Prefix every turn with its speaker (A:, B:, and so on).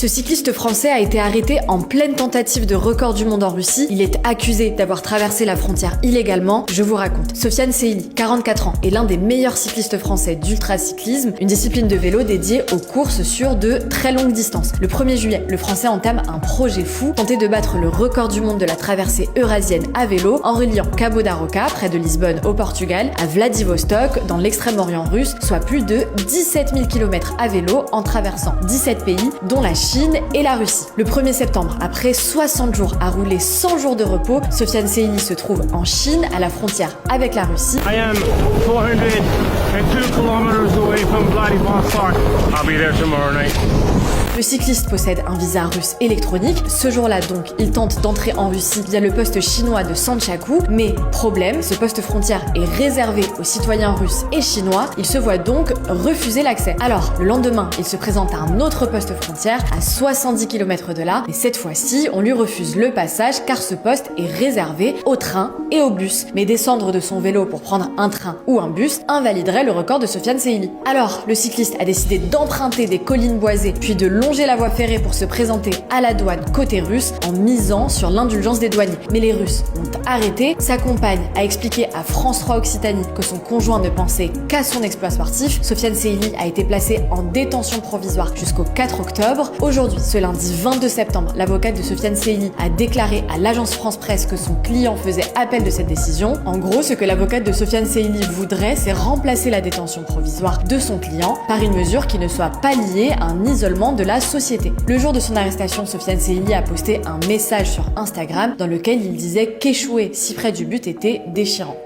A: Ce cycliste français a été arrêté en pleine tentative de record du monde en Russie. Il est accusé d'avoir traversé la frontière illégalement. Je vous raconte. Sofiane Seili, 44 ans, est l'un des meilleurs cyclistes français d'ultracyclisme, une discipline de vélo dédiée aux courses sur de très longues distances. Le 1er juillet, le français entame un projet fou, tenter de battre le record du monde de la traversée eurasienne à vélo en reliant Cabo da Roca, près de Lisbonne au Portugal, à Vladivostok, dans l'extrême-orient russe, soit plus de 17 000 km à vélo en traversant 17 pays, dont la Chine et la Russie. Le 1er septembre, après 60 jours à rouler 100 jours de repos, Sofiane Seili se trouve en Chine, à la frontière avec la Russie.
B: I am 402 kilometers away from Vladivostok. I'll be there tomorrow night.
A: Le cycliste possède un visa russe électronique. Ce jour-là donc, il tente d'entrer en Russie via le poste chinois de Sanchaku, mais problème, ce poste frontière est réservé aux citoyens russes et chinois. Il se voit donc refuser l'accès. Alors, le lendemain, il se présente à un autre poste frontière à 70 km de là, et cette fois-ci, on lui refuse le passage car ce poste est réservé aux trains et aux bus. Mais descendre de son vélo pour prendre un train ou un bus invaliderait le record de Sofiane Seili. Alors, le cycliste a décidé d'emprunter des collines boisées, puis de longer la voie ferrée pour se présenter à la douane côté russe en misant sur l'indulgence des douaniers. Mais les Russes l'ont arrêté. Sa compagne a expliqué à France 3 Occitanie que son conjoint ne pensait qu'à son exploit sportif. Sofiane Seili a été placé en détention provisoire jusqu'au 4 octobre. Aujourd'hui, ce lundi 22 septembre, l'avocate de Sofiane Seili a déclaré à l'agence France Presse que son client faisait appel de cette décision. En gros, ce que l'avocate de Sofiane Seili voudrait, c'est remplacer la détention provisoire de son client par une mesure qui ne soit pas liée à un isolement de la société. Le jour de son arrestation, Sofiane Seili a posté un message sur Instagram dans lequel il disait qu'échouer si près du but était déchirant.